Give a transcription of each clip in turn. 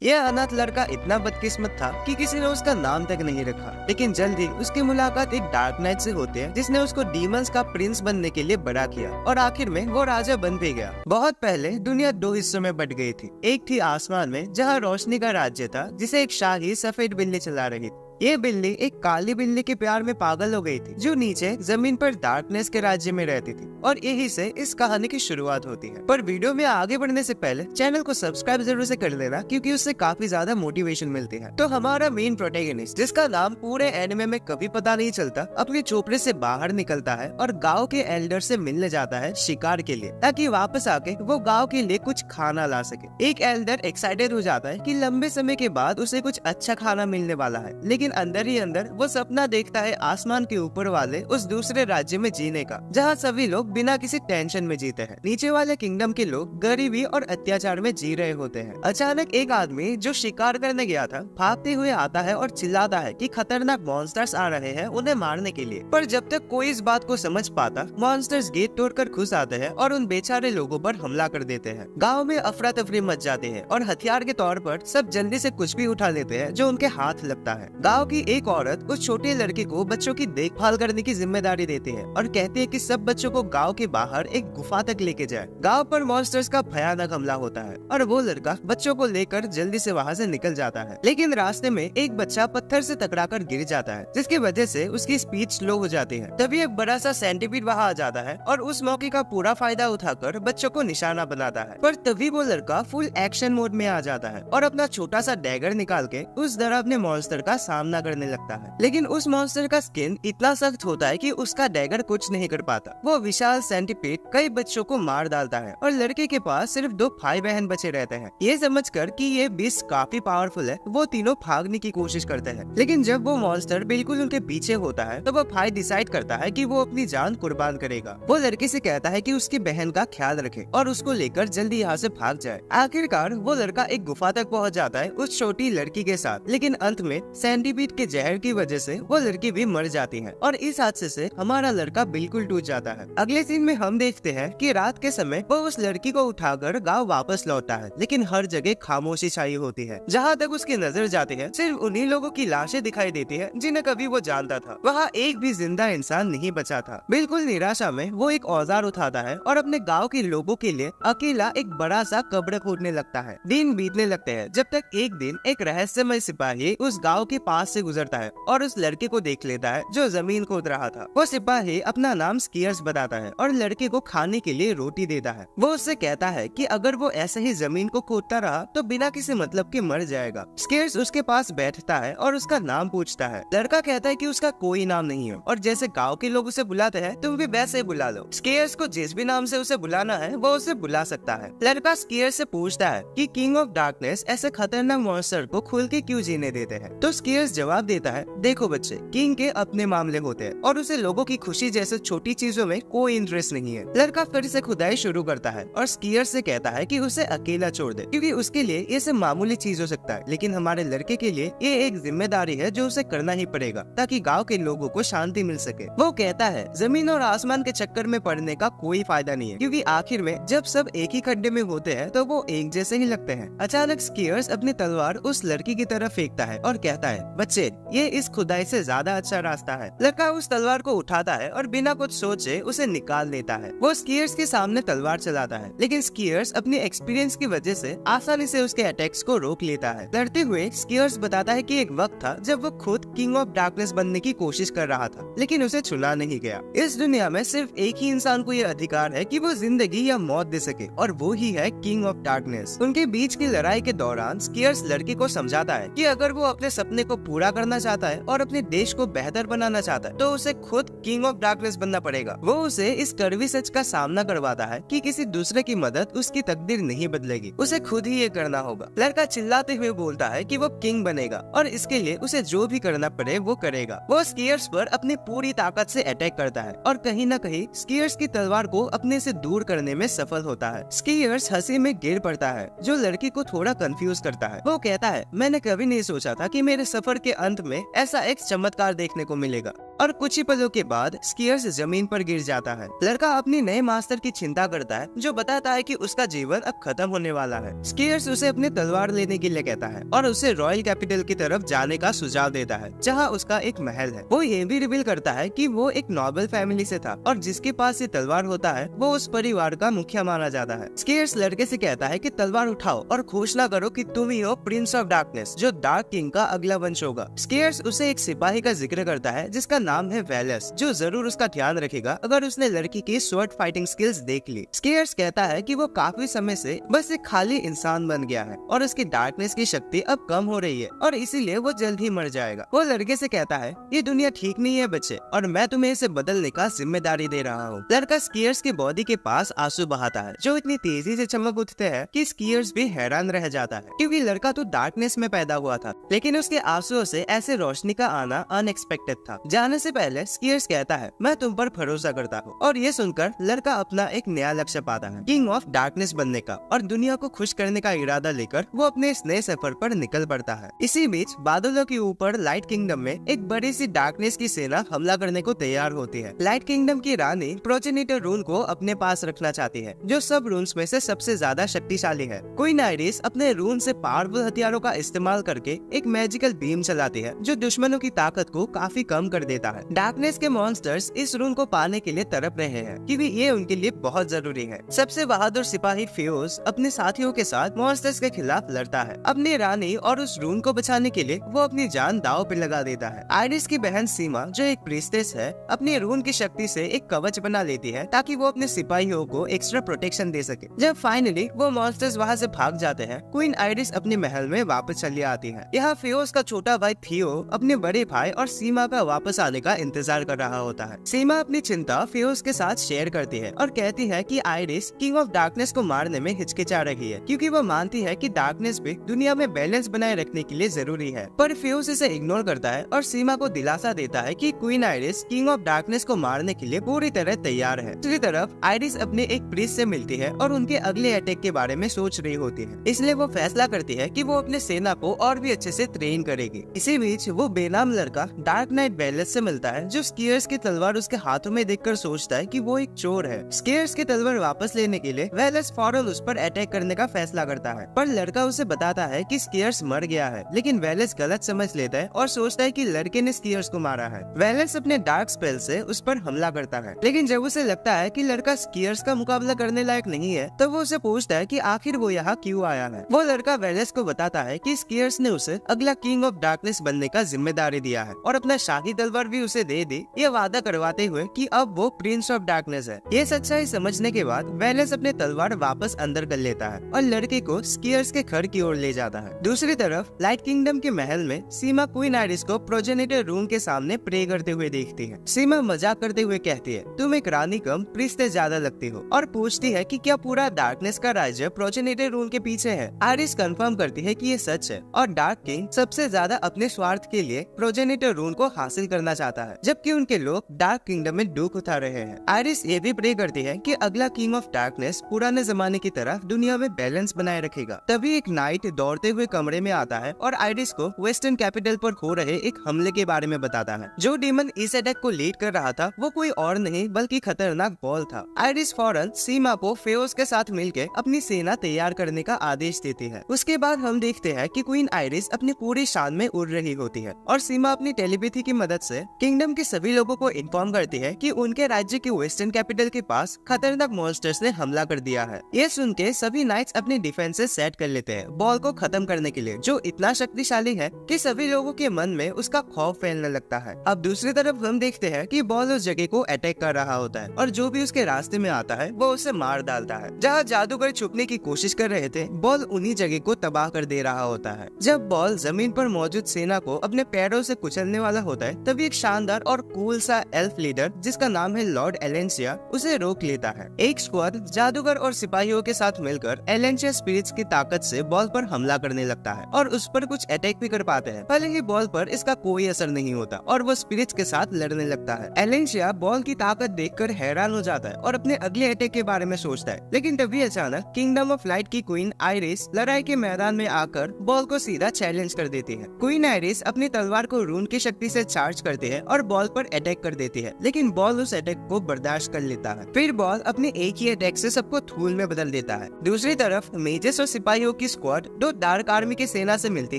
यह अनाथ लड़का इतना बदकिस्मत था कि किसी ने उसका नाम तक नहीं रखा। लेकिन जल्द ही उसकी मुलाकात एक डार्क नाइट से होते हैं जिसने उसको डीमंस का प्रिंस बनने के लिए बड़ा किया और आखिर में वो राजा बन भी गया। बहुत पहले दुनिया दो हिस्सों में बट गई थी। एक थी आसमान में जहाँ रोशनी का राज्य था जिसे एक शाही सफेद बिल्ली चला रही थी। ये बिल्ली एक काली बिल्ली के प्यार में पागल हो गई थी जो नीचे जमीन पर डार्कनेस के राज्य में रहती थी और यही से इस कहानी की शुरुआत होती है। पर वीडियो में आगे बढ़ने से पहले चैनल को सब्सक्राइब जरूर से कर लेना क्योंकि उससे काफी ज्यादा मोटिवेशन मिलती है। तो हमारा मेन प्रोटैगनिस्ट, जिसका नाम पूरे एनिमे में कभी पता नहीं चलता, अपने चोपड़े से बाहर निकलता है और गाँव के एल्डर से मिलने जाता है शिकार के लिए ताकि वापस आके वो गाँव के लिए कुछ खाना ला सके। एक एल्डर एक्साइटेड हो जाता है कि लंबे समय के बाद उसे कुछ अच्छा खाना मिलने वाला है, लेकिन अंदर ही अंदर वो सपना देखता है आसमान के ऊपर वाले उस दूसरे राज्य में जीने का जहाँ सभी लोग बिना किसी टेंशन में जीते हैं। नीचे वाले किंगडम के लोग गरीबी और अत्याचार में जी रहे होते हैं। अचानक एक आदमी जो शिकार करने गया था भागते हुए आता है और चिल्लाता है कि खतरनाक मॉन्स्टर्स आ रहे हैं उन्हें मारने के लिए। पर जब तक कोई इस बात को समझ पाता, मॉन्स्टर्स गेट तोड़कर घुस आते हैं और उन बेचारे लोगों पर हमला कर देते हैं। गाँव में अफरा तफरी मच जाती है और हथियार के तौर पर सब जल्दी से कुछ भी उठा लेते हैं जो उनके हाथ लगता है। गाँव की एक औरत उस छोटे लड़के को बच्चों की देखभाल करने की जिम्मेदारी देती है और कहती है कि सब बच्चों को गांव के बाहर एक गुफा तक लेके जाए। गांव पर मॉन्स्टर्स का भयानक हमला होता है और वो लड़का बच्चों को लेकर जल्दी से वहां से निकल जाता है। लेकिन रास्ते में एक बच्चा पत्थर से टकराकर गिर जाता है जिसकी वजह से उसकी स्पीच स्लो हो जाती है। तभी एक बड़ा सा सेंटीपीड वहां आ जाता है और उस मौके का पूरा फायदा उठाकर बच्चों को निशाना बनाता है। पर तभी वो लड़का फुल एक्शन मोड में आ जाता है और अपना छोटा सा डैगर निकाल के उस डरावने मॉन्स्टर का सामना करने लगता है। लेकिन उस मॉन्स्टर का स्किन इतना सख्त होता है कि उसका डैगर कुछ नहीं कर पाता। वो विशाल सेंटीपीड कई बच्चों को मार डालता है और लड़के के पास सिर्फ 2 भाई बहन बचे रहते हैं। ये समझकर कि ये बीस्ट काफी पावरफुल है, वो तीनों भागने की कोशिश करते हैं। लेकिन जब वो मॉन्स्टर बिल्कुल उनके पीछे होता है तो वो भाई डिसाइड करता है कि वो अपनी जान कुर्बान करेगा। वो लड़के से कहता है कि उसकी बहन का ख्याल रखे और उसको लेकर जल्दी यहाँ से भाग जाए। आखिरकार वो लड़का एक गुफा तक पहुँच जाता है उस छोटी लड़की के साथ। लेकिन अंत में सेंटीपीड के जहर की वजह से वो लड़की भी मर जाती है और इस हादसे से हमारा लड़का बिल्कुल टूट जाता है। अगले सीन में हम देखते हैं कि रात के समय वो उस लड़की को उठाकर गांव वापस लौटता है, लेकिन हर जगह खामोशी छाई होती है। जहाँ तक उसकी नजर जाती है सिर्फ उन्हीं लोगों की लाशें दिखाई देती है जिन्हें कभी वो जानता था। वहाँ एक भी जिंदा इंसान नहीं बचा था। बिल्कुल निराशा में वो एक औजार उठाता है और अपने गाँव के लोगों के लिए अकेला एक बड़ा सा कब्र खोदने लगता है। दिन बीतने लगते हैं जब तक एक दिन एक रहस्यमय सिपाही उस गाँव के पास से गुजरता है और उस लड़के को देख लेता है जो जमीन खोद रहा था। वो सिपाही अपना नाम स्कीयर्स बताता है और लड़के को खाने के लिए रोटी देता है। वो उससे कहता है कि अगर वो ऐसे ही जमीन को खोदता रहा तो बिना किसी मतलब के मर जाएगा। स्कीयर्स उसके पास बैठता है और उसका नाम पूछता है। लड़का कहता है कि उसका कोई नाम नहीं है और जैसे गाँव के लोग उसे बुलाते हैं तुम भी वैसे ही बुला लो। स्कीयर्स को जिस भी नाम से उसे बुलाना है वो उसे बुला सकता है। लड़का स्कीयर्स से पूछता है कि किंग ऑफ डार्कनेस ऐसे खतरनाक मॉन्स्टर को खुल के क्यों जीने देते हैं। तो स्कीयर्स जवाब देता है, देखो बच्चे, किंग के अपने मामले होते हैं और उसे लोगों की खुशी जैसे छोटी चीजों में कोई इंटरेस्ट नहीं है। लड़का फिर से खुदाई शुरू करता है और स्कीयर से कहता है कि उसे अकेला छोड़ दे क्योंकि उसके लिए ये सब मामूली चीज हो सकता है, लेकिन हमारे लड़के के लिए ये एक जिम्मेदारी है जो उसे करना ही पड़ेगा ताकि गाँव के लोगों को शांति मिल सके। वो कहता है जमीन और आसमान के चक्कर में पड़ने का कोई फायदा नहीं है क्योंकि आखिर में जब सब एक ही खड्डे में होते हैं तो वो एक जैसे ही लगते हैं। अचानक स्कीयर्स अपनी तलवार उस लड़की की तरफ फेंकता है और कहता है, बच्चे, ये इस खुदाई से ज्यादा अच्छा रास्ता है। लड़का उस तलवार को उठाता है और बिना कुछ सोचे उसे निकाल देता है। वो स्कीयर्स के सामने तलवार चलाता है, लेकिन स्कीयर्स अपने एक्सपीरियंस की वजह से आसानी से उसके अटैक्स को रोक लेता है। लड़ते हुए स्कीयर्स बताता है कि एक वक्त था जब वो खुद किंग ऑफ डार्कनेस बनने की कोशिश कर रहा था, लेकिन उसे चुना नहीं गया। इस दुनिया में सिर्फ एक ही इंसान को ये अधिकार है कि वो जिंदगी या मौत दे सके और वो ही है किंग ऑफ डार्कनेस। उनके बीच की लड़ाई के दौरान स्कीयर्स लड़के को समझाता है कि अगर वो अपने सपने को पूरा करना चाहता है और अपने देश को बेहतर बनाना चाहता है तो उसे खुद किंग ऑफ डार्कनेस बनना पड़ेगा। वो उसे इस कड़वी सच का सामना करवाता है कि किसी दूसरे की मदद उसकी तकदीर नहीं बदलेगी, उसे खुद ही ये करना होगा। लड़का चिल्लाते हुए बोलता है कि वो किंग बनेगा और इसके लिए उसे जो भी करना पड़े वो करेगा। वो स्कीयर्स पर अपनी पूरी ताकत से अटैक करता है और कहीं न कहीं स्कीयर्स की तलवार को अपने से दूर करने में सफल होता है। स्कीयर्स हंसी में गिर पड़ता है जो लड़की को थोड़ा कंफ्यूज करता है। वो कहता है, मैंने कभी नहीं सोचा था कि मेरे सफर के अंत में ऐसा एक चमत्कार देखने को मिलेगा। और कुछ ही पलों के बाद स्कियर्स जमीन पर गिर जाता है। लड़का अपने नए मास्टर की चिंता करता है, जो बताता है कि उसका जीवन अब खत्म होने वाला है। स्कियर्स उसे अपने तलवार लेने के लिए कहता है और उसे रॉयल कैपिटल की तरफ जाने का सुझाव देता है, जहाँ उसका एक महल है। वो ये भी रिवील करता है कि वो एक नोबल फैमिली से था और जिसके पास ये तलवार होता है वो उस परिवार का मुखिया माना जाता है। स्कियर्स लड़के से कहता है कि तलवार उठाओ और घोषणा करो कि तुम ही हो प्रिंस ऑफ डार्कनेस, जो डार्क किंग का अगला वंश होगा। स्कियर्स उसे एक सिपाही का जिक्र करता है जिसका नाम है वेलस, जो जरूर उसका ध्यान रखेगा अगर उसने लड़की की स्वॉर्ड फाइटिंग स्किल्स देख ली। स्कियर्स कहता है कि वो काफी समय से बस एक खाली इंसान बन गया है और उसकी डार्कनेस की शक्ति अब कम हो रही है और इसीलिए वो जल्द ही मर जाएगा। वो लड़के से कहता है, ये दुनिया ठीक नहीं है बच्चे, और मैं तुम्हें इसे बदलने का जिम्मेदारी दे रहा हूँ। लड़का स्कियर्स की बॉडी के पास आंसू बहाता है, जो इतनी तेजी से चमक उठते हैं कि स्कियर्स भी हैरान रह जाता है, क्योंकि लड़का तो डार्कनेस में पैदा हुआ था, लेकिन उसके आंसुओं से ऐसे रोशनी का आना अनएक्सपेक्टेड था। जाने से पहले स्कियर्स कहता है, मैं तुम पर भरोसा करता हूँ, और ये सुनकर लड़का अपना एक नया लक्ष्य पाता है, किंग ऑफ डार्कनेस बनने का, और दुनिया को खुश करने का इरादा लेकर वो अपने इस नए सफर पर निकल पड़ता है। इसी बीच बादलों के ऊपर लाइट किंगडम में एक बड़ी सी डार्कनेस की सेना हमला करने को तैयार होती है। लाइट किंगडम की रानी प्रोजेनिटर रून को अपने पास रखना चाहती है, जो सब रून्स में से सबसे ज्यादा शक्तिशाली है। क्वीन आइरिस अपने रून से पावरफुल हथियारों का इस्तेमाल करके एक मैजिकल बीम चलाती है, जो दुश्मनों की ताकत को काफी कम कर देता है। डार्कनेस के मॉन्स्टर्स इस रून को पाने के लिए तड़प रहे हैं, क्योंकि ये उनके लिए बहुत जरूरी है। सबसे बहादुर सिपाही फियोस अपने साथियों के साथ मॉन्स्टर्स के खिलाफ लड़ता है। अपनी रानी और उस रून को बचाने के लिए वो अपनी जान दांव पे लगा देता है। आइरिस की बहन सीमा, जो एक प्रीस्टेस है, अपनी रून की शक्ति से एक कवच बना लेती है ताकि वो अपने सिपाहियों को एक्स्ट्रा प्रोटेक्शन दे सके। जब फाइनली वो मॉन्स्टर्स वहाँ से भाग जाते हैं, क्वीन आइरिस अपने महल में वापस चली आती है। यहाँ फियोस का छोटा भाई थियो अपने बड़े भाई और सीमा का वापस आने का इंतजार कर रहा होता है। सीमा अपनी चिंता फियोस के साथ शेयर करती है और कहती है कि आइरिस किंग ऑफ डार्कनेस को मारने में हिचकिचा रही है, क्योंकि वो मानती है कि डार्कनेस भी दुनिया में बैलेंस बनाए रखने के लिए जरूरी है। पर फियोस इसे इग्नोर करता है और सीमा को दिलासा देता है कि queen iris king of darkness को मारने के लिए पूरी तरह तैयार है। दूसरी तरफ आइरिस अपने एक प्रीस्ट से मिलती है और उनके अगले अटैक के बारे में सोच रही होती है, इसलिए वो फैसला करती है कि वो अपने सेना को और भी अच्छे से ट्रेन करेगी। इसी बीच वो बेनाम लड़का डार्क नाइट वेलस से मिलता है, जो स्कियर्स की तलवार उसके हाथों में देखकर सोचता है कि वो एक चोर है। स्कियर्स की तलवार वापस लेने के लिए वेलस फौरन उस पर अटैक करने का फैसला करता है, पर लड़का उसे बताता है कि स्कियर्स मर गया है, लेकिन वेलस गलत समझ लेता है और सोचता है कि लड़के ने स्कियर्स को मारा है। वेलस अपने डार्क स्पेल से उस पर हमला करता है, लेकिन जब उसे लगता है कि लड़का स्कियर्स का मुकाबला करने लायक नहीं है, तो वो उसे पूछता है कि आखिर वो यहाँ क्यों आया है। वो लड़का वेलस को बताता है कि स्कियर्स ने उसे अगला किंग ऑफ डार्कनेस बनने का जिम्मेदारी दिया है और अपना शाही तलवार भी उसे दे दी, ये वादा करवाते हुए कि अब वो प्रिंस ऑफ डार्कनेस है। ये सच्चाई समझने के बाद वेलस अपने तलवार वापस अंदर कर लेता है और लड़के को स्कियर्स के घर की ओर ले जाता है। दूसरी तरफ लाइट किंगडम के महल में सीमा क्वीन आइरिस को प्रोजेनिटर रूम के सामने प्रे करते हुए देखती है। सीमा मजाक करते हुए कहती है, तुम एक रानी कम प्रीस्ट से ज्यादा लगती हो, और पूछती है कि क्या पूरा डार्कनेस का राज्य प्रोजेनिटर रूम के पीछे है। आइरिस कंफर्म करती है कि ये सच है और डार्क किंग सबसे ज्यादा अपने स्वार्थ के लिए प्रोजेनिटर रूम को हासिल करना चाहता है, जबकि उनके लोग डार्क किंगडम में दुख उठा रहे हैं। आइरिस ये भी प्रे करती है कि अगला किंग ऑफ डार्कनेस पुराने जमाने की तरह दुनिया में बैलेंस बनाए रखेगा। तभी एक नाइट दौड़ते हुए कमरे में आता है और आइरिस को वेस्टर्न कैपिटल पर हो रहे एक हमले के बारे में बताता है। जो डीमन इस अटैक को लीड कर रहा था वो कोई और नहीं बल्कि खतरनाक बॉल था। आइरिस फौरन सीमा को फेओस के साथ मिलकर अपनी सेना तैयार करने का आदेश देती है। उसके बाद हम देखते हैं कि क्वीन आइरिस अपनी पूरी शान में उड़ रही होती है और सीमा अपनी टेलीपैथी की मदद से किंगडम के सभी लोगों को इन्फॉर्म करती है कि उनके राज्य के वेस्टर्न कैपिटल के पास खतरनाक मॉन्स्टर्स ने हमला कर दिया है। ये सुन के सभी नाइट्स अपने डिफेंसेस सेट कर लेते हैं बॉल को खत्म करने के लिए, जो इतना शक्तिशाली है कि सभी लोगों के मन में उसका खौफ फैलने लगता है। अब दूसरी तरफ हम देखते हैं कि बॉल उस जगह को अटैक कर रहा होता है और जो भी उसके रास्ते में आता है वो उसे मार डालता है। जहाँ जादूगर छुपने की कोशिश कर रहे थे, बॉल उन्हीं जगह को तबाह कर दे रहा होता है। जब बॉल जमीन पर मौजूद सेना को अपने पैरों से कुचलने वाला होता है, तभी एक शानदार और कूल सा एल्फ लीडर जिसका नाम है लॉर्ड एलेंसिया उसे रोक लेता है। एक स्क्वाड जादूगर और सिपाहियों के साथ मिलकर एलेंसिया स्पिरिट्स की ताकत से बॉल पर हमला करने लगता है और उस पर कुछ अटैक भी कर पाते हैं। भले ही बॉल पर इसका कोई असर नहीं होता और वो स्पिरिट्स के साथ लड़ने लगता है। एलेंसिया बॉल की ताकत देखकर हैरान हो जाता है और अपने अगले अटैक के बारे में सोचता है, लेकिन तभी अचानक किंगडम ऑफ लाइट की क्वीन आइरिस लड़ाई के मैदान में आकर बॉल को सीधा चैलेंज कर देती है। क्वीन आइरिस अपनी तलवार को रून की शक्ति से चार्ज करती करती है और बॉल पर अटैक कर देती है, लेकिन बॉल उस अटैक को बर्दाश्त कर लेता है। फिर बॉल अपने एक ही अटैक से सबको धूल में बदल देता है। दूसरी तरफ मेजेस और सिपाहियों की स्क्वाड दो डार्क आर्मी की सेना से मिलती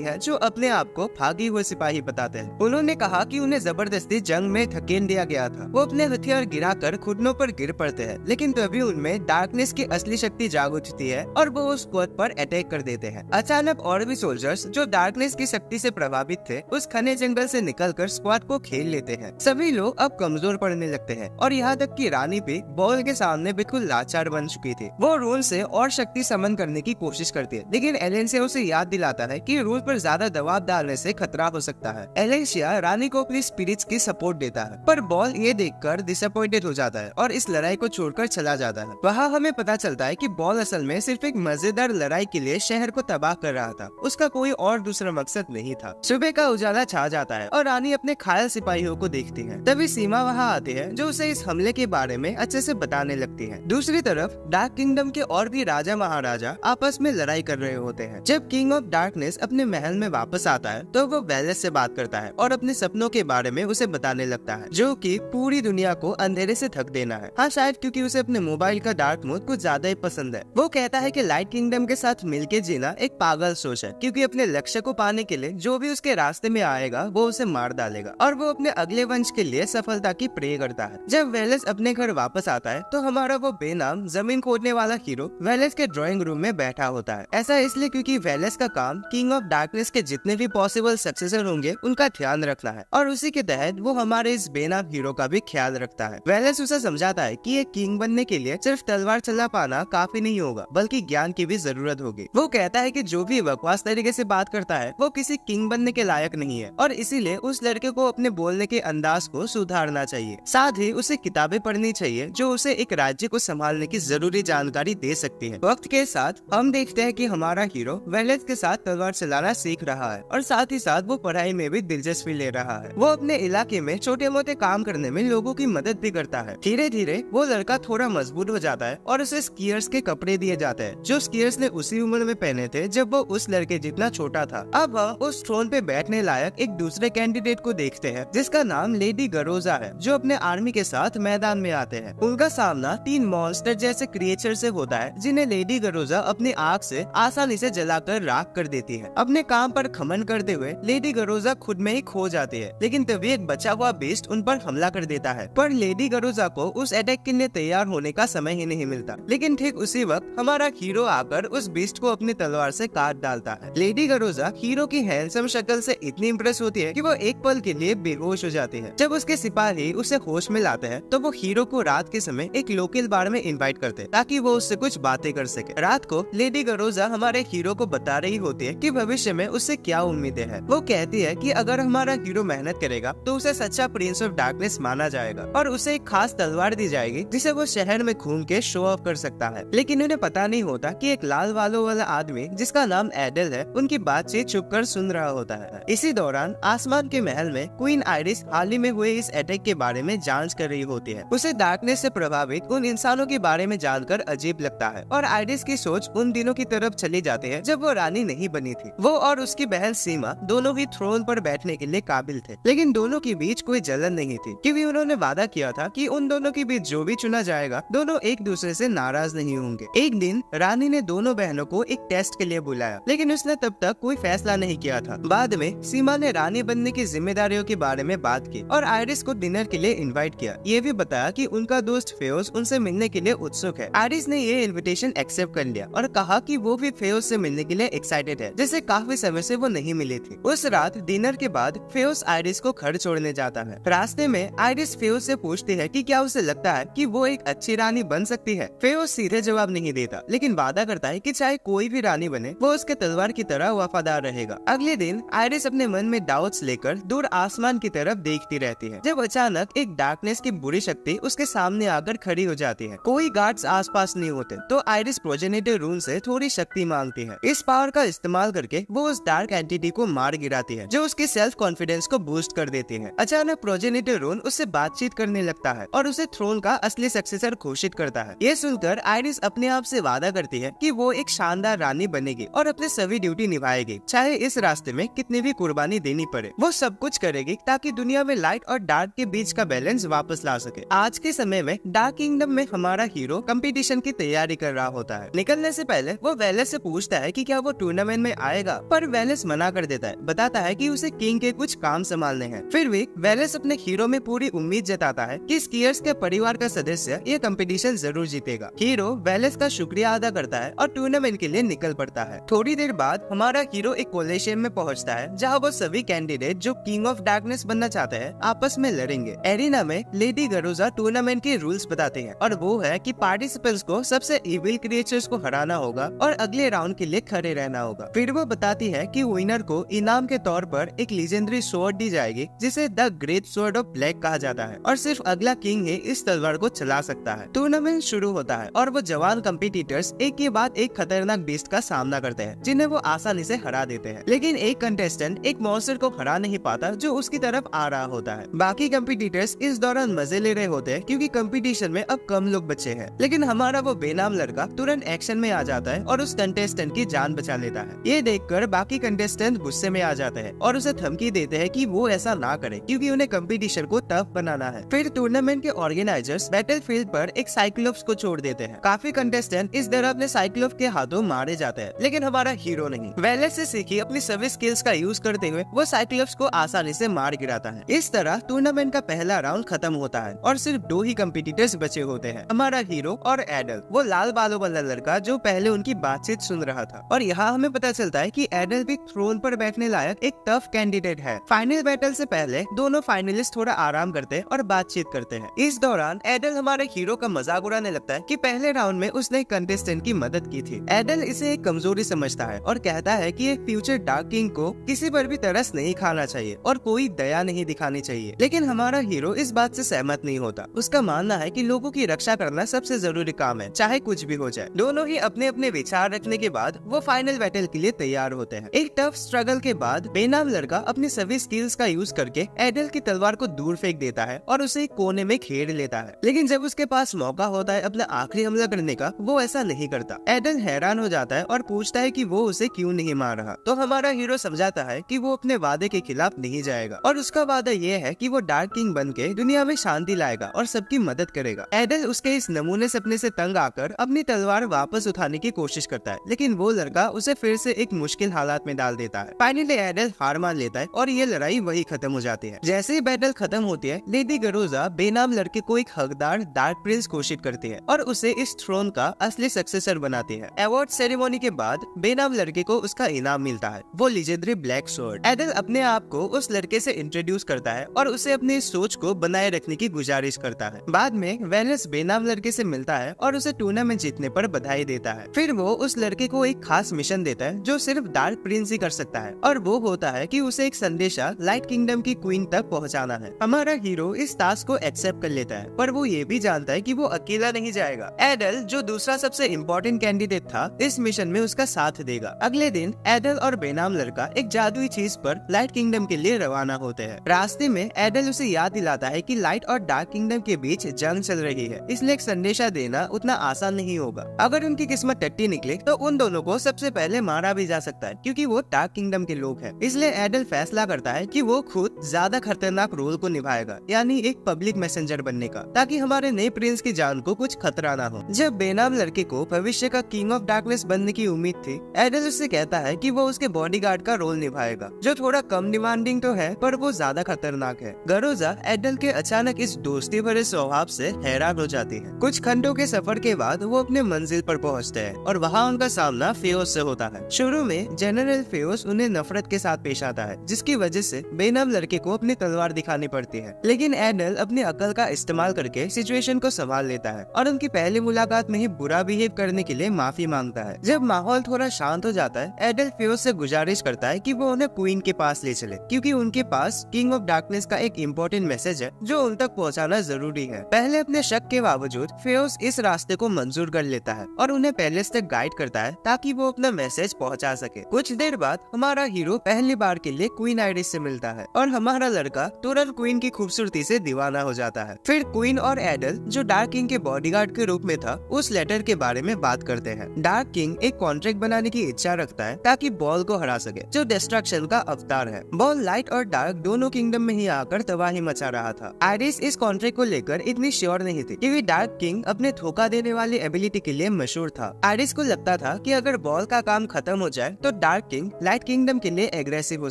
है, जो अपने आप को भागे हुए सिपाही बताते हैं। उन्होंने कहा कि उन्हें जबरदस्ती जंग में धकेल दिया गया था। वो अपने हथियार गिराकर घुटनों पर गिर पड़ते हैं, लेकिन तभी उनमें डार्कनेस की असली शक्ति जाग उठती है और वो उस स्क्वाड पर अटैक कर देते हैं। अचानक और भी सोल्जर्स जो डार्कनेस की शक्ति से प्रभावित थे उस घने जंगल से निकलकर स्क्वाड को घेर लेते हैं। सभी लोग अब कमजोर पड़ने लगते हैं और यहाँ तक कि रानी भी बॉल के सामने बिल्कुल लाचार बन चुकी थी। वो रूल से और शक्ति समन करने की कोशिश करती है, लेकिन एलेंसिया उसे याद दिलाता है कि रूल पर ज्यादा दबाव डालने से खतरा हो सकता है। एलेंसिया रानी को अपनी स्पिरिट्स की सपोर्ट देता है, पर बॉल ये देखकर डिसअपॉइंटेड हो जाता है और इस लड़ाई को छोड़कर चला जाता है। वहाँ हमें पता चलता है कि बॉल असल में सिर्फ एक मजेदार लड़ाई के लिए शहर को तबाह कर रहा था, उसका कोई और दूसरा मकसद नहीं था। सुबह का उजाला छा जाता है और रानी अपने घायल सिपाहियों को देखती है। तभी सीमा वहाँ आती है, जो उसे इस हमले के बारे में अच्छे से बताने लगती है। दूसरी तरफ डार्क किंगडम के और भी राजा महाराजा आपस में लड़ाई कर रहे होते हैं। जब किंग ऑफ डार्कनेस अपने महल में वापस आता है तो वो वेलेस से बात करता है और अपने सपनों के बारे में उसे बताने लगता है, जो कि पूरी दुनिया को अंधेरे से ढक देना है। हाँ, शायद क्योंकि उसे अपने मोबाइल का डार्क मोड कुछ ज्यादा ही पसंद है। वो कहता है कि लाइट किंगडम के साथ मिलके जीना एक पागल सोच है, क्योंकि अपने लक्ष्य को पाने के लिए जो भी उसके रास्ते में आएगा वो उसे मार डालेगा और वो अपने अगले वंश के लिए सफलता की प्रे करता है। जब वेलेस अपने घर वापस आता है तो हमारा वो बेनाम जमीन खोदने वाला हीरो वेलेस के ड्राइंग रूम में बैठा होता है। ऐसा इसलिए क्योंकि वेलेस का काम किंग ऑफ डार्कनेस के जितने भी पॉसिबल सक्सेसर होंगे उनका ध्यान रखना है, और उसी के तहत वो हमारे इस बेनाम हीरो का भी ख्याल रखता है। वेलेस उसे समझाता है कि एक किंग बनने के लिए सिर्फ तलवार चला पाना काफी नहीं होगा, बल्कि ज्ञान की भी जरूरत होगी। वो कहता है कि जो भी बकवास तरीके से बात करता है वो किसी किंग बनने के लायक नहीं है, और इसीलिए उस लड़के को अपने बोलने के अंदाज को सुधारना चाहिए। साथ ही उसे किताबें पढ़नी चाहिए जो उसे एक राज्य को संभालने की जरूरी जानकारी दे सकती है। वक्त के साथ हम देखते हैं कि हमारा हीरो वेलेस के साथ तलवार चलाना सीख रहा है और साथ ही साथ वो पढ़ाई में भी दिलचस्पी ले रहा है। वो अपने इलाके में छोटे मोटे काम करने में लोगों की मदद भी करता है। धीरे धीरे वो लड़का थोड़ा मजबूत हो जाता है और उसे स्कीयर्स के कपड़े दिए जाते हैं, जो स्कीयर्स ने उसी उम्र में पहने थे जब वो उस लड़के जितना छोटा था। अब हम उस थ्रोन पे बैठने लायक एक दूसरे कैंडिडेट को देखते हैं, जिसका नाम लेडी गरोजा है, जो अपने आर्मी के साथ मैदान में आते हैं। उनका सामना 3 मॉन्स्टर जैसे क्रिएचर से होता है, जिन्हें लेडी गरोजा अपनी आग से आसानी से जलाकर राख कर देती है। अपने काम पर खमन करते हुए लेडी गरोजा खुद में ही खो जाती है, लेकिन तभी एक बचा हुआ बीस्ट उन पर हमला कर देता है। पर लेडी गरोजा को उस अटैक के लिए तैयार होने का समय ही नहीं मिलता, लेकिन ठीक उसी वक्त हमारा हीरो आकर उस बीस्ट को अपनी तलवार से काट डालता है। लेडी गरोजा हीरो की हैंडसम शक्ल से इतनी इम्प्रेस होती है कि वो एक पल के लिए बेहोश हो जाती है। जब उसके सिपाही उसे होश में लाते हैं तो वो हीरो को रात के समय एक लोकल बार में इनवाइट करते हैं, ताकि वो उससे कुछ बातें कर सके। रात को लेडी गरोजा हमारे हीरो को बता रही होती है कि भविष्य में उससे क्या उम्मीदें हैं। वो कहती है कि अगर हमारा हीरो मेहनत करेगा तो उसे सच्चा प्रिंस ऑफ डार्कनेस माना जाएगा और उसे एक खास तलवार दी जाएगी जिसे वो शहर में घूम के शो ऑफ कर सकता है। लेकिन उन्हें पता नहीं होता कि एक लाल बालों वाला आदमी जिसका नाम एडल है उनकी बातचीत छुपकर सुन रहा होता है। इसी दौरान आसमान के महल में क्वीन आइरिस हाल ही में हुए इस अटैक के बारे में जांच कर रही होती है। उसे डार्कनेस से प्रभावित उन इंसानों के बारे में जानकर अजीब लगता है और आइरिस की सोच उन दिनों की तरफ चली जाती है जब वो रानी नहीं बनी थी। वो और उसकी बहन सीमा दोनों ही थ्रोन पर बैठने के लिए काबिल थे, लेकिन दोनों के बीच कोई जलन नहीं थी, क्योंकि उन्होंने वादा किया था कि उन दोनों के बीच जो भी चुना जाएगा दोनों एक दूसरे से नाराज नहीं होंगे। एक दिन रानी ने दोनों बहनों को एक टेस्ट के लिए बुलाया, लेकिन उसने तब तक कोई फैसला नहीं किया था। बाद में सीमा ने रानी बनने की जिम्मेदारियों के बारे में बात की और आइरिस को डिनर के लिए इनवाइट किया। ये भी बताया कि उनका दोस्त फेयोस उनसे मिलने के लिए उत्सुक है। आइरिस ने ये इनविटेशन एक्सेप्ट कर लिया और कहा कि वो भी फेयोस से मिलने के लिए एक्साइटेड है, जिसे काफी समय से वो नहीं मिली थी। उस रात डिनर के बाद फेयोस आइरिस को घर छोड़ने जाता है। रास्ते में आइरिस फेयोस से पूछती है कि क्या उसे लगता है कि वो एक अच्छी रानी बन सकती है। फेयोस सीधे जवाब नहीं देता, लेकिन वादा करता है कि चाहे कोई भी रानी बने वो उसके तलवार की तरह वफादार रहेगा। अगले दिन आइरिस अपने मन में डाउट्स लेकर दूर आसमान की तरफ देखती रहती है, जब अचानक एक डार्कनेस की बुरी शक्ति उसके सामने आकर खड़ी हो जाती है। कोई गार्ड्स आसपास नहीं होते, तो आइरिस प्रोजेनेटर रूम से थोड़ी शक्ति मांगती है। इस पावर का इस्तेमाल करके वो उस डार्क एंटिटी को मार गिराती है, जो उसके सेल्फ कॉन्फिडेंस को बूस्ट कर देती है। अचानक प्रोजेनेटर रूम उससे बातचीत करने लगता है और उसे थ्रोन का असली सक्सेसर घोषित करता है। ये सुनकर आइरिस अपने आप से वादा करती है कि वो एक शानदार रानी बनेगी और अपने सभी ड्यूटी निभाएगी, चाहे इस रास्ते में कितनी भी कुर्बानी देनी पड़े। वो सब कुछ करेगी ताकि ताकि दुनिया में लाइट और डार्क के बीच का बैलेंस वापस ला सके। आज के समय में डार्क किंगडम में हमारा हीरो कंपटीशन की तैयारी कर रहा होता है। निकलने से पहले वो वेलेस से पूछता है कि क्या वो टूर्नामेंट में आएगा, पर वेलेस मना कर देता है, बताता है कि उसे किंग के कुछ काम संभालने हैं। फिर भी वेलेस अपने हीरो में पूरी उम्मीद जताता है कि स्कीयर्स के परिवार का सदस्य ये कंपटीशन जरूर जीतेगा। हीरो वेलेस का शुक्रिया अदा करता है और टूर्नामेंट के लिए निकल पड़ता है। थोड़ी देर बाद हमारा हीरो एक कोलिशन में पहुंचता है, जहां वो सभी कैंडिडेट जो किंग ऑफ डार्कनेस बनना चाहते हैं आपस में लड़ेंगे। एरिना में लेडी गरोजा टूर्नामेंट के रूल्स बताते हैं, और वो है कि पार्टिसिपेंट्स को सबसे इविल क्रिएचर्स को हराना होगा और अगले राउंड के लिए खड़े रहना होगा। फिर वो बताती है कि विनर को इनाम के तौर पर एक लीजेंडरी स्वॉर्ड दी जाएगी, जिसे the great sword of black कहा जाता है, और सिर्फ अगला किंग ही इस तलवार को चला सकता है। टूर्नामेंट शुरू होता है और वो जवान कंपीटिटर्स एक के बाद एक खतरनाक बीस्ट का सामना करते हैं, जिन्हें वो आसानी से हरा देते हैं। लेकिन एक कंटेस्टेंट एक मॉन्स्टर को हरा नहीं पाता जो उसकी तरफ आ रहा होता है। बाकी कंपीटिटर्स इस दौरान मजे ले रहे होते हैं, क्योंकि कंपटीशन में अब कम लोग बचे हैं। लेकिन हमारा वो बेनाम लड़का तुरंत एक्शन में आ जाता है और उस कंटेस्टेंट की जान बचा लेता है। ये देखकर बाकी कंटेस्टेंट गुस्से में आ जाते हैं और उसे धमकी देते हैं कि वो ऐसा ना करे, क्योंकि उन्हें कंपटीशन को टफ बनाना है। फिर टूर्नामेंट के ऑर्गेनाइजर्स बैटलफील्ड पर एक साइक्लोप्स को छोड़ देते हैं। काफी कंटेस्टेंट इस तरह अपने साइक्लोप्स के हाथों मारे जाते हैं, लेकिन हमारा हीरो नहीं। वेलेस से सीखी अपनी सभी स्किल्स का यूज करते हुए वो साइक्लोप्स को आसानी से मार गिराता है। इस तरह टूर्नामेंट का पहला राउंड खत्म होता है और सिर्फ 2 ही कंपीटिटर्स बचे होते हैं, हमारा हीरो और एडल, वो लाल बालों वाला लड़का जो पहले उनकी बातचीत सुन रहा था। और यहाँ हमें पता चलता है कि एडल भी थ्रोन पर बैठने लायक एक टफ कैंडिडेट है। फाइनल बैटल से पहले दोनों फाइनलिस्ट थोड़ा आराम करते हैं और बातचीत करते हैं। इस दौरान एडल हमारे हीरो का मजाक उड़ाने लगता है कि पहले राउंड में उसने कंटेस्टेंट की मदद की थी। एडल इसे एक कमजोरी समझता है और कहता है कि एक फ्यूचर डार्क किंग को किसी पर भी तरस नहीं खाना चाहिए और कोई दया नहीं दिखानी चाहिए। लेकिन हमारा हीरो इस बात से सहमत नहीं होता। उसका मानना है कि लोगों की रक्षा करना सबसे जरूरी काम है, चाहे कुछ भी हो जाए। दोनों ही अपने अपने विचार रखने के बाद वो फाइनल बैटल के लिए तैयार होते हैं। एक टफ स्ट्रगल के बाद बेनाम लड़का अपनी सभी स्किल्स का यूज करके एडल की तलवार को दूर फेंक देता है और उसे एक कोने में घेर लेता है। लेकिन जब उसके पास मौका होता है अपना आखिरी हमला करने का, वो ऐसा नहीं करता। एडल हैरान हो जाता है और पूछता है कि वो उसे क्यों नहीं मार रहा। तो हमारा हीरो समझाता है कि वो अपने वादे के खिलाफ नहीं जाएगा और उसका वादा ये है कि वो डार्क किंग बन के दुनिया में शांति लाएगा और सबकी मदद करेगा। एडल उसके इस नमूने सपने से तंग आकर अपनी तलवार वापस उठाने की कोशिश करता है, लेकिन वो लड़का उसे फिर से एक मुश्किल हालात में डाल देता है। फाइनली एडल हार मान लेता है और ये लड़ाई वही खत्म हो जाती है। जैसे ही बैटल खत्म होती है, लेडी गरोजा बेनाम लड़के को एक हकदार डार्क प्रिंस घोषित करती है और उसे इस थ्रोन का असली सक्सेसर बनाती है। अवार्ड सेरेमनी के बाद बेनाम लड़के को उसका इनाम मिलता है, वो लीजेंडरी ब्लैक स्वॉर्ड। एडल अपने आप को उस लड़के से इंट्रोड्यूस करता है और उसे अपनी सोच को बनाए रखने की गुजारिश करता है। बाद में वेलेस बेनाम लड़के से मिलता है और उसे टूर्नामेंट जीतने पर बधाई देता है। फिर वो उस लड़के को एक खास मिशन देता है जो सिर्फ डार्क प्रिंस ही कर सकता है, और वो होता है कि उसे एक संदेशा लाइट किंगडम की क्वीन तक पहुंचाना है। हमारा हीरो इस टास्क को एक्सेप्ट कर लेता है, पर वो ये भी जानता है कि वो अकेला नहीं जाएगा। एडल, जो दूसरा सबसे इम्पोर्टेंट कैंडिडेट था, इस मिशन में उसका साथ देगा। अगले दिन एडल और बेनाम लड़का एक जादुई चीज पर लाइट किंगडम के लिए रवाना होते हैं। रास्ते में एडल उसे याद दिलाता है कि लाइट और डार्क किंगडम के बीच जंग चल रही है, इसलिए एक संदेशा देना उतना आसान नहीं होगा। अगर उनकी किस्मत टट्टी निकले तो उन दोनों को सबसे पहले मारा भी जा सकता है, क्योंकि वो डार्क किंगडम के लोग हैं। इसलिए एडल फैसला करता है कि वो खुद ज्यादा खतरनाक रोल को निभाएगा, यानी एक पब्लिक मैसेंजर बनने का, ताकि हमारे नए प्रिंस की जान को कुछ खतरा ना हो। जब बेनाम लड़के को भविष्य का किंग ऑफ डार्कनेस बनने की उम्मीद थी, एडल उससे कहता है कि वो उसके बॉडीगार्ड का रोल निभाएगा, जो थोड़ा कम डिमांडिंग तो है पर वो ज्यादा खतरनाक है। गरोजा एडल के अचानक इस दोस्ती भरे स्वभाव से हैरान हो जाती है। कुछ घंटों के सफर के बाद वो अपने मंजिल पर पहुंचते हैं और वहाँ उनका सामना फेओस से होता है। शुरू में जनरल फेओस उन्हें नफरत के साथ पेश आता है, जिसकी वजह से बेनाम लड़के को अपनी तलवार दिखानी पड़ती है। लेकिन एडल अपनी अकल का इस्तेमाल करके सिचुएशन को संभाल लेता है और उनकी पहली मुलाकात में ही बुरा बिहेव करने के लिए माफी मांगता है। जब माहौल थोड़ा शांत हो जाता है, एडल फेओस से गुजारिश करता है कि वो उन्हें क्वीन के पास ले चले, क्योंकि उनके पास किंग ऑफ डार्कनेस का एक इम्पोर्टेंट मैसेज है जो उन तक पहुंचाना जरूरी है। पहले अपने शक के बावजूद फेओस इस रास्ते को मंजूर कर लेता है और उन्हें पैलेस तक गाइड करता है ताकि वो अपना मैसेज पहुंचा सके। कुछ देर बाद हमारा हीरो पहली बार के लिए क्वीन आइरिस से मिलता है और हमारा लड़का तुरंत क्वीन की खूबसूरती से दीवाना हो जाता है। फिर क्वीन और एडल, जो डार्क किंग के बॉडीगार्ड के रूप में था, उस लेटर के बारे में बात करते हैं। डार्क किंग एक कॉन्ट्रैक्ट बनाने की इच्छा रखता है ताकि बॉल को हरा सके, जो डिस्ट्रक्शन का अवतार है। बॉल लाइट और डार्क दोनों किंगडम में ही आकर तबाही मचा रहा था। आयरिस इस कॉन्ट्रैक्ट को लेकर इतनी श्योर नहीं थी क्योंकि डार्क किंग अपने धोखा देने वाली एबिलिटी के लिए मशहूर था। आयरिस को लगता था कि अगर बॉल का काम खत्म हो जाए तो डार्क किंग लाइट किंगडम के लिए एग्रेसिव हो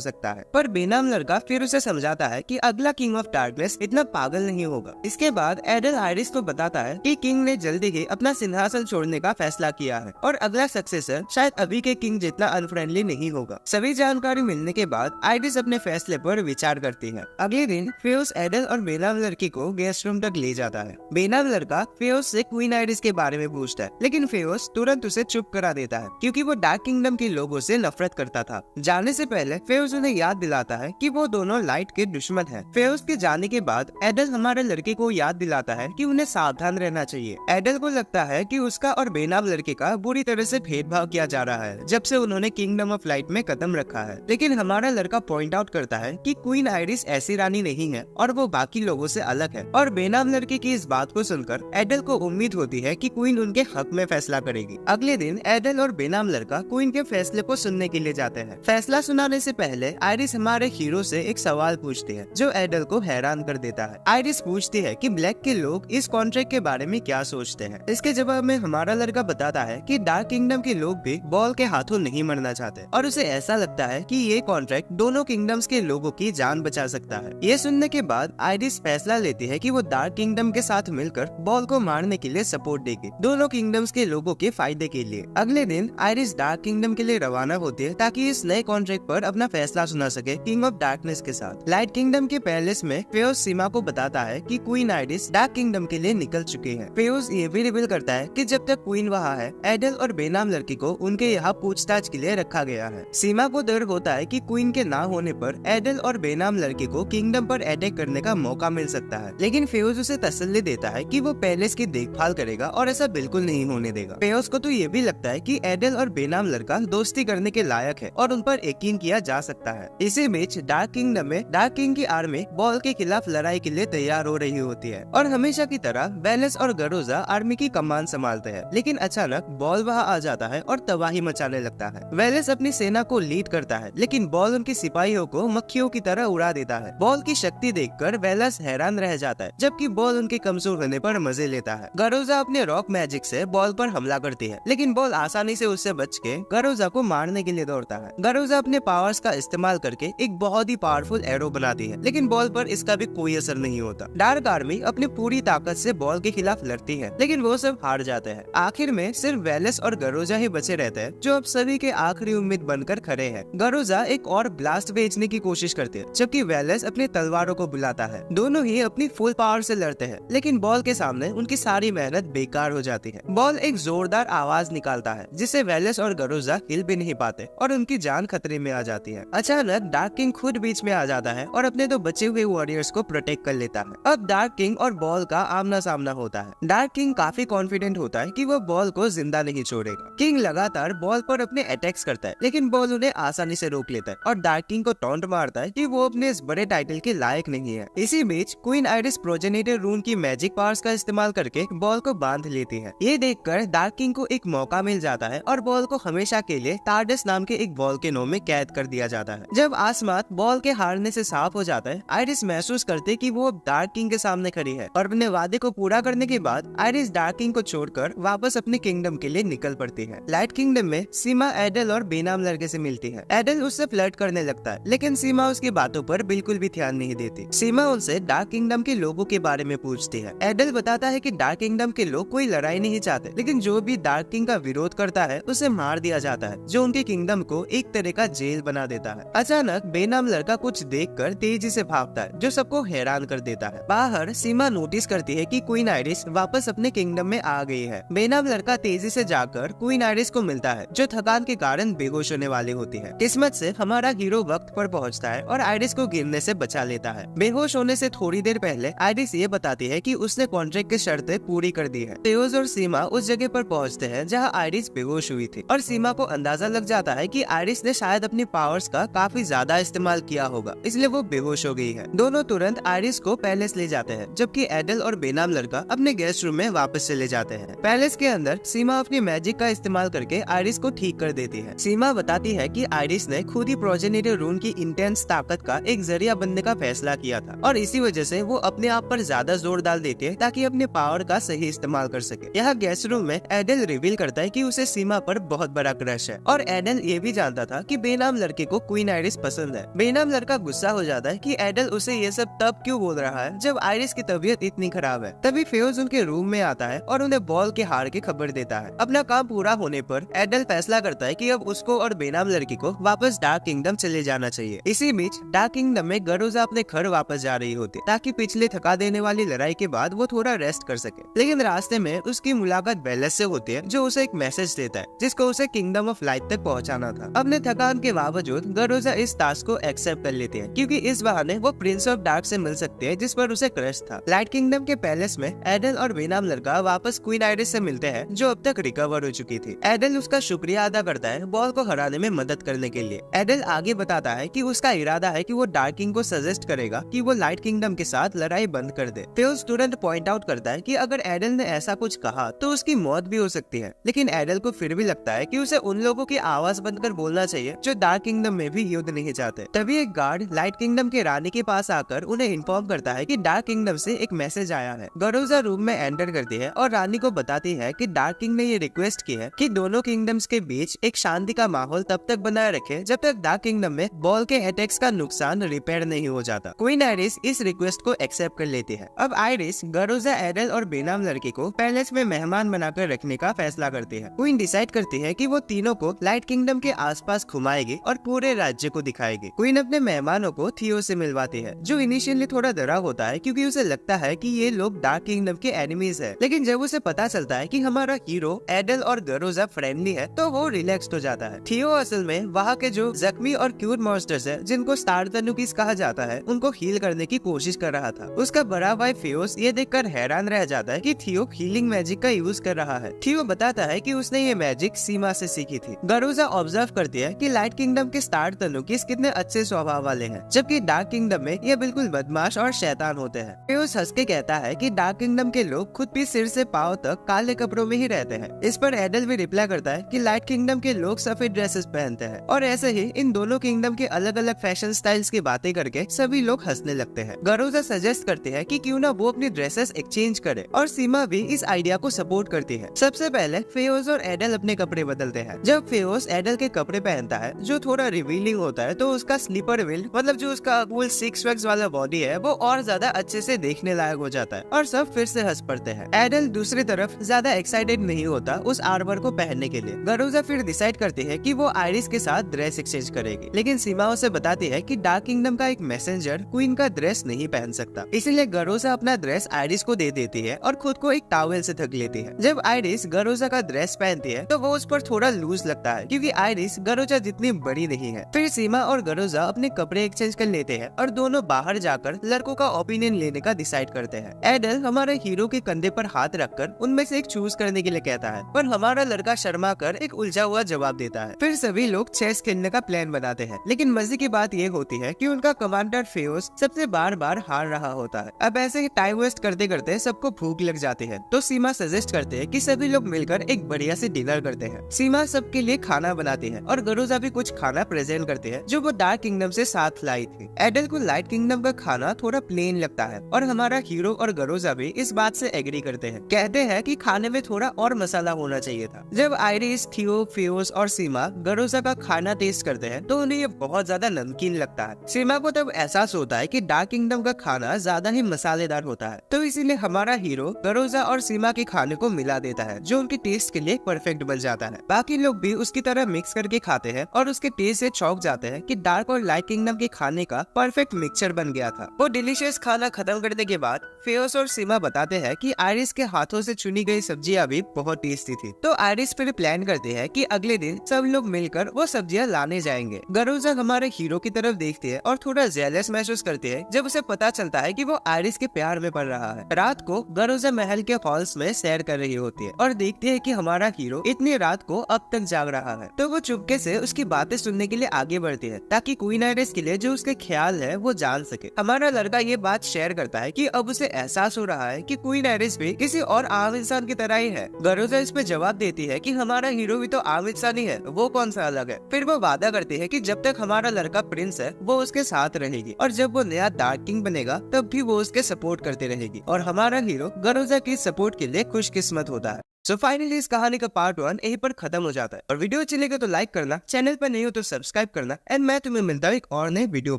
सकता है, पर बेनाम लड़का फिर उसे समझाता है कि अगला किंग ऑफ डार्कनेस इतना पागल नहीं होगा। इसके बाद एडल आयरिस को बताता है कि किंग ने जल्दी ही अपना सिंहासन छोड़ने का फैसला किया है और अगला सक्सेसर शायद अभी के किंग जितना अनफ्रेंडली नहीं होगा। सभी जानकारी मिलने के बाद आयरिस अपने फैसले पर विचार करती है। अगले दिन फेयोस एडल और बेनाम लड़की को गेस्ट रूम तक ले जाता है। बेनाम लड़का फेयोस से क्वीन आयरिस के बारे में पूछता है, लेकिन फेयोस तुरंत उसे चुप करा देता है क्योंकि वो डार्क किंगडम के लोगों से नफरत करता था। जाने से पहले फेयोस उन्हें याद दिलाता है कि वो दोनों लाइट के दुश्मन हैं। फेयोस के जाने के बाद एडल हमारे लड़के को याद दिलाता है कि उन्हें सावधान रहना चाहिए। एडल को लगता है कि उसका और बेनाम लड़के का बुरी तरह से भेदभाव किया जा रहा है जब से उन्होंने किंगडम ऑफ लाइट में कदम रखा है, लेकिन हमारा लड़का पॉइंट आउट करता है कि क्वीन आयरिस ऐसी रानी नहीं है और वो बाकी लोगों से अलग है। और बेनाम लड़के की इस बात को सुनकर एडल को उम्मीद होती है कि क्वीन उनके हक में फैसला करेगी। अगले दिन एडल और बेनाम लड़का क्वीन के फैसले को सुनने के लिए जाते हैं। फैसला सुनाने से पहले आयरिस हमारे हीरो से एक सवाल पूछती है जो एडल को हैरान कर देता है। आयरिस पूछती है कि ब्लैक के लोग इस कॉन्ट्रैक्ट के बारे में क्या सोचते हैं। इसके जवाब में हमारा लड़का बताता है कि डार्क किंगडम के लोग भी बॉल के हाथों नहीं मरना चाहते और उसे ऐसा लगता है कि ये कॉन्ट्रैक्ट दोनों किंगडम्स के लोगों की जान बचा सकता है। ये सुनने के बाद आयरिस फैसला लेती है कि वो डार्क किंगडम के साथ मिलकर बॉल को मारने के लिए सपोर्ट देगी, दोनों किंगडम्स के लोगों के फायदे के लिए। अगले दिन आयरिस डार्क किंगडम के लिए रवाना होती है ताकि इस नए कॉन्ट्रैक्ट पर अपना फैसला सुना सके किंग ऑफ डार्कनेस के साथ। लाइट किंगडम के पैलेस में फेयोस सीमा को बताता है कि क्वीन आयरिस डार्क किंगडम के लिए निकल चुकी है। फेयोस ये भी रिवील करता है कि जब तक क्वीन वहाँ है एडल और बेनाम लड़की को उनके यहाँ पूछताछ के लिए रखा गया है। सीमा को डर होता है कि क्वीन के ना होने पर एडल और बेनाम लड़की को किंगडम पर अटैक करने का मौका मिल सकता है, लेकिन फेयोस उसे तसल्ली देता है कि वो पैलेस की देखभाल करेगा और ऐसा बिल्कुल नहीं होने देगा। फेयोस को तो ये भी लगता है कि एडल और बेनाम लड़का दोस्ती करने के लायक है और उन पर यकीन किया जा सकता है। इसी बीच डार्क किंगडम में डार्क किंग की आर्मी बॉल के खिलाफ लड़ाई के लिए तैयार हो रही होती है और हमेशा की तरह वेलेस और गरोजा आर्मी की कमान संभालते हैं, लेकिन अचानक बॉल वहाँ आ जाता है और तबाही मचाने लगता है। वेलेस अपनी सेना को लीड करता है, लेकिन बॉल उनके सिपाहियों को मक्खियों की तरह उड़ा देता है। बॉल की शक्ति देखकर वेलेस हैरान रह जाता है, जबकि बॉल उनके कमजोर होने पर मजे लेता है। गरोजा अपने रॉक मैजिक से बॉल पर हमला करती है, लेकिन बॉल आसानी से उससे बच के गरोजा को मारने के लिए दौड़ता है। गरोजा अपने पावर्स का इस्तेमाल करके एक बहुत ही पावरफुल एरो बनाती है, लेकिन बॉल पर इसका भी कोई असर नहीं होता। डार्क आर्मी अपनी पूरी ताकत से बॉल के खिलाफ लड़ती है, लेकिन वो सब हार जाते हैं। आखिर में सिर्फ वेलेस और गरोजा ही बचे रहते हैं, जो अब सभी के आखिरी उम्मीद बनकर खड़े हैं। गरोजा एक और ब्लास्ट भेजने की कोशिश करते हैं, जबकि वेलेस अपनी तलवारों को बुलाता है। दोनों ही अपनी फुल पावर से लड़ते हैं, लेकिन बॉल के सामने उनकी सारी मेहनत बेकार हो जाती है। बॉल एक जोरदार आवाज निकालता है, जिससे वेलेस और गरोजा हिल भी नहीं पाते और उनकी जान खतरे में आ जाती है। अचानक डार्क किंग खुद बीच में आ जाता है और अपने दो बचे हुए वॉरियर्स को प्रोटेक्ट कर लेता है। अब डार्क किंग और बॉल का आमना सामना होता है। डार्क किंग काफी कॉन्फिडेंट होता है कि वो बॉल को जिंदा नहीं छोड़ेगा। किंग लगातार बॉल पर अपने अटैक्स करता है, लेकिन बॉल उन्हें आसानी से रोक लेता है और डार्क किंग को टॉन्ट मारता है कि वो अपने इस बड़े टाइटल के लायक नहीं है। इसी बीच क्वीन आयरिस प्रोजेनेटर रून की मैजिक पावर्स का इस्तेमाल करके बॉल को बांध लेती है। ये देखकर डार्क किंग को एक मौका मिल जाता है और बॉल को हमेशा के लिए टार्डस नाम के एक वोल्केनो में कैद कर दिया जाता है। जब आसमान बॉल के हारने से साफ हो जाता है, आयरिस महसूस करते कि वो अब डार्क किंग के सामने खड़ी है और अपने वादे को पूरा करने के बाद आयरिस डार्क किंग को छोड़कर वापस अपने किंगडम के लिए निकल पड़ती है। लाइट किंगडम में सीमा एडल और बेनाम लड़के से मिलती है। एडल उससे फ्लर्ट करने लगता है, लेकिन सीमा उसकी बातों पर बिल्कुल भी ध्यान नहीं देती। सीमा उनसे डार्क किंगडम के लोगों के बारे में पूछती है। एडल बताता है कि डार्क किंगडम के लोग कोई लड़ाई नहीं चाहते, लेकिन जो भी डार्क किंग का विरोध करता है उसे मार दिया जाता है, जो उनके किंगडम को एक तरह का जेल बना देता है। अचानक बेनाम लड़का कुछ देखकर तेजी से भागता है, जो सबको हैरान कर देता है। बाहर सीमा नोटिस करती है कि क्वीन आयरिस वापस अपने किंगडम में आ गई है। बेनाम लड़का तेजी से जाकर क्वीन आयरिस को मिलता है, जो थकान के कारण बेहोश होने वाली होती है। किस्मत से हमारा हीरो वक्त पर पहुंचता है और आयरिस को गिरने से बचा लेता है। बेहोश होने से थोड़ी देर पहले आयरिस ये बताती है कि उसने कॉन्ट्रैक्ट की शर्तें पूरी कर दी है। तेओस और सीमा उस जगह पर पहुंचते हैं जहां आयरिस बेहोश हुई थी और सीमा को अंदाजा लग जाता है कि आयरिस ने शायद अपनी पावर्स का काफी ज्यादा इस्तेमाल किया होगा, इसलिए वो बेहोश हो गई है। दोनों तुरंत आयरिस को पैलेस ले जाते हैं, जबकि एडल और बेनाम लड़का अपने गेस्ट रूम में वापस चले जाते हैं। पैलेस के अंदर सीमा अपनी मैजिक का इस्तेमाल करके आयरिस को ठीक कर देती है। सीमा बताती है कि आयरिस ने खुद ही प्रोजेनेटर रून की इंटेंस ताकत का एक जरिया बनने का फैसला किया था और इसी वजह से वो अपने आप पर ज्यादा जोर डाल देती है ताकि अपने पावर का सही इस्तेमाल कर सके। यहाँ गेस्ट रूम में एडल रिवील करता है कि उसे सीमा पर बहुत बड़ा क्रश है और एडल ये भी जानता था कि बेनाम लड़के को क्वीन आइरिस पसंद है। बेनाम लड़का गुस्सा हो जाता है कि एडल उसे ये सब तब क्यों बोल रहा है जब आइरिस की तबीयत इतनी खराब है। तभी फेयोज उनके रूम में आता है और उन्हें बॉल के हार की खबर देता है। अपना काम पूरा होने पर एडल फैसला करता है कि अब उसको और बेनाम लड़की को वापस डार्क किंगडम चले जाना चाहिए। इसी बीच डार्क किंगडम में गरोजा अपने घर वापस जा रही होती ताकि पिछले थका देने वाली लड़ाई के बाद वो थोड़ा रेस्ट कर सके, लेकिन रास्ते में उसकी मुलाकात बेलेस से होती है जो उसे एक मैसेज देता है जिसको उसे किंगडम ऑफ लाइट तक पहुंचाना था। अपने थकान के बावजूद गरोजा इस टास्क को एक्सेप्ट कर लेती है क्योंकि इस बहाने वो प्रिंस ऑफ डार्क से मिल सकते हैं जिस पर उसे क्रश था। लाइट किंगडम के पैलेस में एडल और बेनाम लड़का वापस क्वीन आइरिस से मिलते हैं जो अब तक रिकवर हो चुकी थी। एडल उसका शुक्रिया अदा करता है बॉल को हराने में मदद करने के लिए। एडल आगे बताता है कि उसका इरादा है कि वो डार्क किंग को सजेस्ट करेगा कि वो लाइट किंगडम के साथ लड़ाई बंद कर दे। फेयोज तुरंत पॉइंट आउट करता है कि अगर एडल ने ऐसा कुछ कहा तो उसकी मौत भी हो सकती है, लेकिन एडल को फिर भी लगता है कि उसे उन लोगों की आवाज बनकर बोलना चाहिए जो डार्क किंगडम में भी युद्ध नहीं चाहते। तभी एक गार्ड लाइट किंगडम के रानी के पास आकर उन्हें इन्फॉर्म करता है कि डार्क किंगडम से एक मैसेज आया है। गरोजा रूम में एंटर करती है और रानी को बताती है कि डार्क किंग ने ये रिक्वेस्ट की है कि दोनों किंगडम्स के बीच एक शांति का माहौल तब तक बनाए रखे जब तक डार्क किंगडम में बॉल के अटैक्स का नुकसान रिपेयर नहीं हो जाता। क्वीन आइरिस इस रिक्वेस्ट को एक्सेप्ट कर लेती है। अब आइरिस गरोजा, एडल और बेनाम लड़की को पैलेस में मेहमान बनाकर रखने का फैसला करती है। क्वीन डिसाइड करती है कि वो तीनों को लाइट किंगडम के आसपास घुमाएगी और पूरे राज्य को दिखाएगी। क्वीन अपने मेहमानों को थियो से मिलवाती है जो इनिशियली थोड़ा डरा होता है क्योंकि उसे लगता है कि ये लोग डार्क किंगडम के एनिमीज है, लेकिन जब उसे पता चलता है कि हमारा हीरो एडल और गरोजा फ्रेंडली है तो वो रिलैक्स्ड हो जाता है। थियो असल में वहाँ के जो जख्मी और क्यूट मॉन्स्टर्स है जिनको स्टार तनुकिस कहा जाता है उनको हील करने की कोशिश कर रहा था। उसका बड़ा भाई फेयोस ये देखकर हैरान रह जाता है कि थियो हीलिंग मैजिक का यूज कर रहा है। थियो बताता है कि उसने ये मैजिक सीमा से सीखी थी। गरोजा ऑब्जर्व करती है कि लाइट किंगडम के स्टार तनुकिस कितने अच्छे स्वभाव वाले हैं जबकि डार्क किंगडम में ये बिल्कुल बदमाश और शैतान होते हैं। फेयोस हंस के कहता है कि डार्क किंगडम के लोग खुद भी सिर से पांव तक काले कपड़ों में ही रहते हैं। इस पर एडल भी रिप्लाई करता है कि लाइट किंगडम के लोग सफेद ड्रेसेस पहनते हैं और ऐसे ही इन दोनों किंगडम के अलग अलग फैशन स्टाइल्स की बातें करके सभी लोग हंसने लगते हैं। गरोजा सजेस्ट करते हैं कि क्यों ना वो अपनी ड्रेसेस एक्सचेंज करे और सीमा भी इस आइडिया को सपोर्ट करती है। सबसे पहले फेयोस और एडल अपने कपड़े बदलते हैं। जब फेयोस एडल के कपड़े पहनता है जो थोड़ा रिवीलिंग होता है तो उसका स्लीपर विल मतलब जो उसका फुल सिक्स पैक्स वाला बॉडी है वो और ज्यादा अच्छे से देखने लायक हो जाता है और सब फिर से हंस पड़ते हैं। एडल दूसरी तरफ ज्यादा एक्साइटेड नहीं होता उस आर्मर को पहनने के लिए। गरोजा फिर डिसाइड करती है कि वो आइरिस के साथ ड्रेस एक्सचेंज करेगी, लेकिन सीमा उसे बताती है कि डार्क किंगडम का एक मैसेंजर क्वीन का ड्रेस नहीं पहन सकता, इसीलिए गरोजा अपना ड्रेस आइरिस को दे देती है और खुद को एक टॉवेल से ढक लेती है। जब आइरिस गरोजा का ड्रेस पहनती है तो वो उस पर थोड़ा लूज लगता है क्योंकि आइरिस गरोजा जितनी बड़ी नहीं है। फिर सीमा और गरोजा अपने कपड़े एक्सचेंज कर लेते हैं और दोनों बाहर जाकर लड़कों का ओपिनियन लेने का डिसाइड करते हैं। एडल हमारे हीरो के कंधे पर हाथ रखकर उनमें से एक चूज करने के लिए कहता है, पर हमारा लड़का शर्मा कर एक उलझा हुआ जवाब देता है। फिर सभी लोग चेस खेलने का प्लान बनाते हैं, लेकिन मजे की बात ये होती है कि उनका कमांडर फेयोस सबसे बार बार हार रहा होता है। अब ऐसे ही टाइम वेस्ट करते करते सबको भूख लग जाती है तो सीमा सजेस्ट करते हैं कि सभी लोग मिलकर एक बढ़िया से डिनर करते हैं। सीमा सबके लिए खाना बनाती है और गरोजा भी कुछ खाना प्रेजेंट करते हैं जो वो डार्क किंगडम से साथ लाई थी। एडल को लाइट किंगडम का खाना थोड़ा प्लेन लगता है और हमारा हीरो और गरोजा भी इस बात से एग्री करते हैं। कहते हैं कि खाने में थोड़ा और मसाला होना चाहिए था। जब आइरिस, थियो, फेयोस और सीमा गरोजा का खाना टेस्ट करते हैं तो उन्हें ये बहुत ज्यादा नमकीन लगता है। सीमा को तब एहसास होता है कि डार्क किंगडम का खाना ज्यादा ही मसालेदार होता है, तो इसीलिए हमारा हीरो गरोजा और सीमा के खाने को मिला देता है जो उनके टेस्ट के लिए परफेक्ट बन जाता है। बाकी लोग भी उसकी तरह मिक्स करके खाते हैं और उसके टेस्ट से चौंक जाते हैं कि डार्क और लाइट किंगडम के खाने का परफेक्ट मिक्सचर बन गया था। वो डिलीशियस खाना खत्म करने के बाद फेयोस और सीमा बताते हैं कि आइरिस के हाथों से चुनी गई सब्जियां भी बहुत टेस्टी थी। तो आइरिस फिर प्लान करते हैं कि अगले दिन सब लोग मिलकर वो सब्जियां लाने जाएंगे। गरोजा हमारे हीरो की तरफ देखती है और थोड़ा जेलस महसूस करती है जब उसे पता चलता है कि वो आइरिस के प्यार में पड़ रहा है। रात को गरोजा महल के हॉल्स में सैर कर रही होती है और देखती है कि हमारा हीरो इतनी रात को अब तक जाग रहा है, तो वो चुपके से उसकी बातें सुनने के लिए आगे बढ़ती है ताकि क्वीन आइरिस के लिए जो उसके ख्याल है वो जान सके। हमारा लड़का ये बात शेयर करता है कि अब उसे एहसास हो रहा है कि क्वीन आइरिस भी किसी और आम इंसान की तरह ही है। गरोजा इस पे जवाब देती है कि हमारा हीरो भी तो आम इंसान ही है, वो कौन सा अलग है। फिर वो वादा करती है कि जब तक हमारा लड़का प्रिंस है है वो उसके साथ रहेगी और जब वो नया डार्क किंग बनेगा तब भी वो उसके सपोर्ट करती रहेगी और हमारा हीरो गरोजा की सपोर्ट के लिए खुशकिस्मत होता है। सो फाइनली इस कहानी का पार्ट 1 यहीं पर खत्म हो जाता है और वीडियो अच्छी लगे तो लाइक करना, चैनल पर नहीं हो तो सब्सक्राइब करना एंड मैं तुम्हें मिलता हूँ एक और नए वीडियो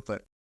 पर।